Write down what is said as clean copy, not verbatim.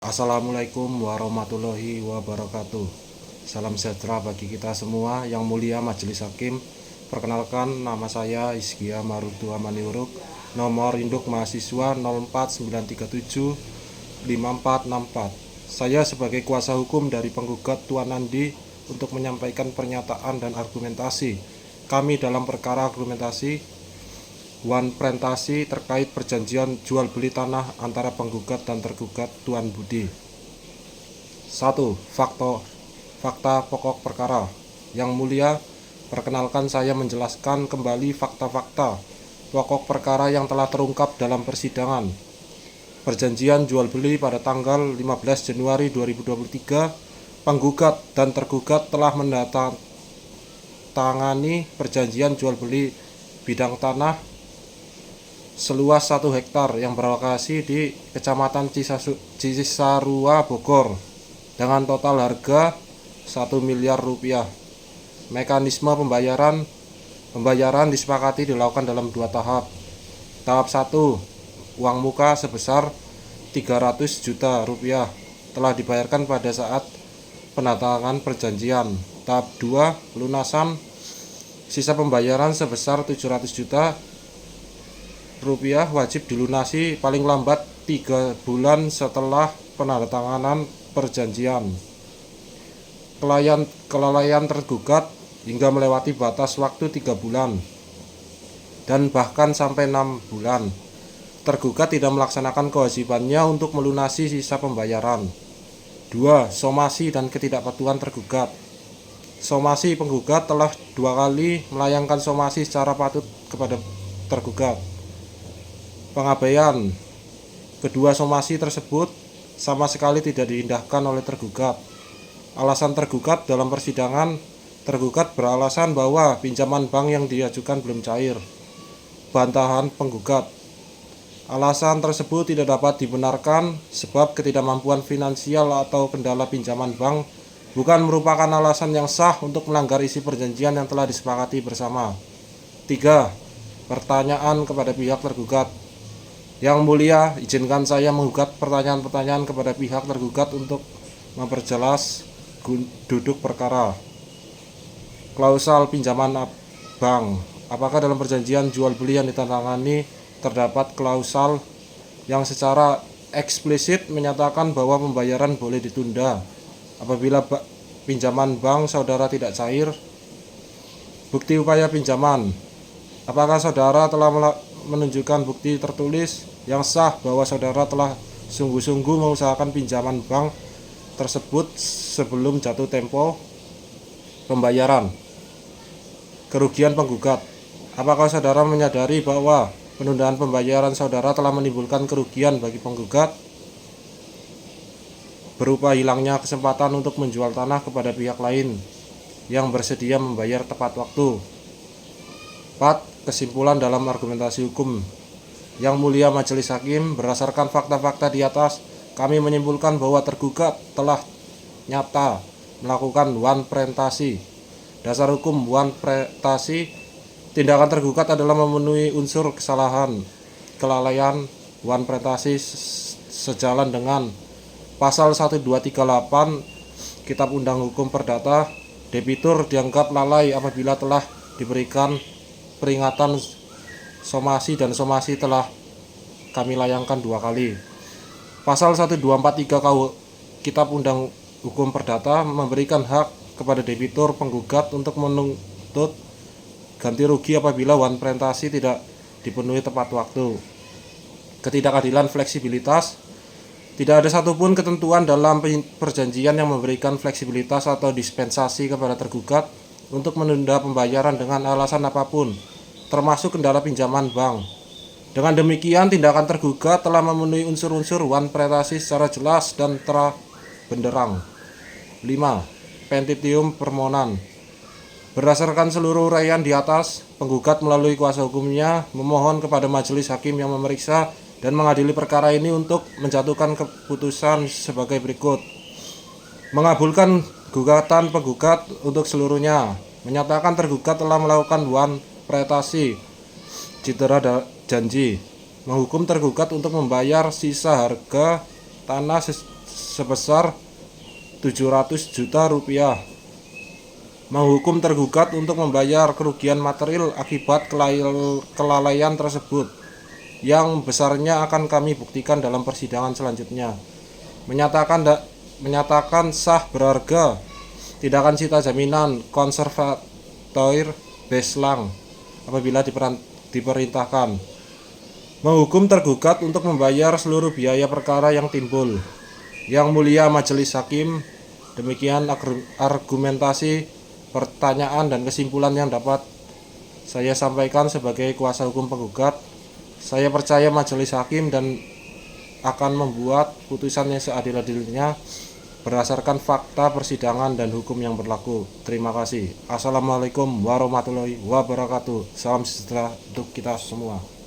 Assalamualaikum warahmatullahi wabarakatuh. Salam sejahtera bagi kita semua. Yang mulia Majelis Hakim, perkenalkan nama saya Iskia Marudua Maniuruk, nomor induk mahasiswa 049375464. Saya sebagai kuasa hukum dari penggugat Tuan Andi untuk menyampaikan pernyataan dan argumentasi kami dalam perkara argumentasi Wan Prentasi terkait perjanjian jual beli tanah antara penggugat dan tergugat Tuan Budi. 1. Fakta pokok perkara. Yang mulia, perkenalkan saya menjelaskan kembali fakta-fakta pokok perkara yang telah terungkap dalam persidangan. Perjanjian jual beli pada tanggal 15 Januari 2023, penggugat dan tergugat telah menandatangani perjanjian jual beli bidang tanah seluas 1 hektar yang berlokasi di Kecamatan Cisarua, Bogor dengan total harga 1 miliar rupiah. Mekanisme pembayaran disepakati dilakukan dalam 2 tahap. Tahap 1, uang muka sebesar 300 juta rupiah telah dibayarkan pada saat penandatanganan perjanjian. Tahap 2, pelunasan sisa pembayaran sebesar 700 juta rupiah wajib dilunasi paling lambat 3 bulan setelah penandatanganan perjanjian. Kelalaian tergugat hingga melewati batas waktu 3 bulan dan bahkan sampai 6 bulan. Tergugat tidak melaksanakan kewajibannya untuk melunasi sisa pembayaran. 2. Somasi dan ketidakpatuhan tergugat. Somasi, penggugat telah 2 kali melayangkan somasi secara patut kepada tergugat. Pengabaian kedua somasi tersebut sama sekali tidak diindahkan oleh tergugat. Alasan tergugat dalam persidangan, tergugat beralasan bahwa pinjaman bank yang diajukan belum cair. Bantahan penggugat, alasan tersebut tidak dapat dibenarkan sebab ketidakmampuan finansial atau kendala pinjaman bank bukan merupakan alasan yang sah untuk melanggar isi perjanjian yang telah disepakati bersama. 3. Pertanyaan kepada pihak tergugat. Yang mulia, izinkan saya menggugat pertanyaan-pertanyaan kepada pihak tergugat untuk memperjelas duduk perkara. Klausal pinjaman bank. Apakah dalam perjanjian jual beli yang ditandatangani terdapat klausal yang secara eksplisit menyatakan bahwa pembayaran boleh ditunda apabila pinjaman bank saudara tidak cair? Bukti upaya pinjaman. Apakah saudara telah menunjukkan bukti tertulis yang sah bahwa saudara telah sungguh-sungguh mengusahakan pinjaman bank tersebut sebelum jatuh tempo pembayaran? Kerugian penggugat. Apakah saudara menyadari bahwa penundaan pembayaran saudara telah menimbulkan kerugian bagi penggugat berupa hilangnya kesempatan untuk menjual tanah kepada pihak lain yang bersedia membayar tepat waktu? 4. Kesimpulan dalam argumentasi hukum. Yang mulia Majelis Hakim, berdasarkan fakta-fakta di atas, kami menyimpulkan bahwa tergugat telah nyata melakukan wan prentasi. Dasar hukum wan prentasi, tindakan tergugat adalah memenuhi unsur kesalahan kelalaian wan prentasi sejalan dengan pasal 1238 Kitab Undang Hukum Perdata. Debitur dianggap lalai apabila telah diberikan peringatan somasi dan somasi telah kami layangkan 2 kali. Pasal 1243 Kitab Undang Hukum Perdata memberikan hak kepada debitur penggugat untuk menuntut ganti rugi apabila wan prentasi tidak dipenuhi tepat waktu. Ketidakadilan fleksibilitas. Tidak ada satupun ketentuan dalam perjanjian yang memberikan fleksibilitas atau dispensasi kepada tergugat untuk menunda pembayaran dengan alasan apapun, termasuk kendala pinjaman bank. Dengan demikian, tindakan tergugat telah memenuhi unsur-unsur wan prentasi secara jelas dan terang benderang. 5. Petitium permohonan. Berdasarkan seluruh uraian di atas, penggugat melalui kuasa hukumnya memohon kepada majelis hakim yang memeriksa dan mengadili perkara ini untuk menjatuhkan keputusan sebagai berikut: mengabulkan gugatan penggugat untuk seluruhnya, menyatakan tergugat telah melakukan wan prentasi citra janji, menghukum tergugat untuk membayar sisa harga tanah sebesar 700 juta rupiah. Menghukum tergugat untuk membayar kerugian material akibat kelalaian tersebut, yang besarnya akan kami buktikan dalam persidangan selanjutnya. Menyatakan sah berharga tindakan sita jaminan konservator Beslang apabila diperintahkan. Menghukum tergugat untuk membayar seluruh biaya perkara yang timbul. Yang mulia majelis hakim, demikian argumentasi, pertanyaan, dan kesimpulan yang dapat saya sampaikan sebagai kuasa hukum penggugat. Saya percaya majelis hakim dan akan membuat putusan yang seadil-adilnya berdasarkan fakta persidangan dan hukum yang berlaku. Terima kasih. Assalamualaikum warahmatullahi wabarakatuh. Salam sejahtera untuk kita semua.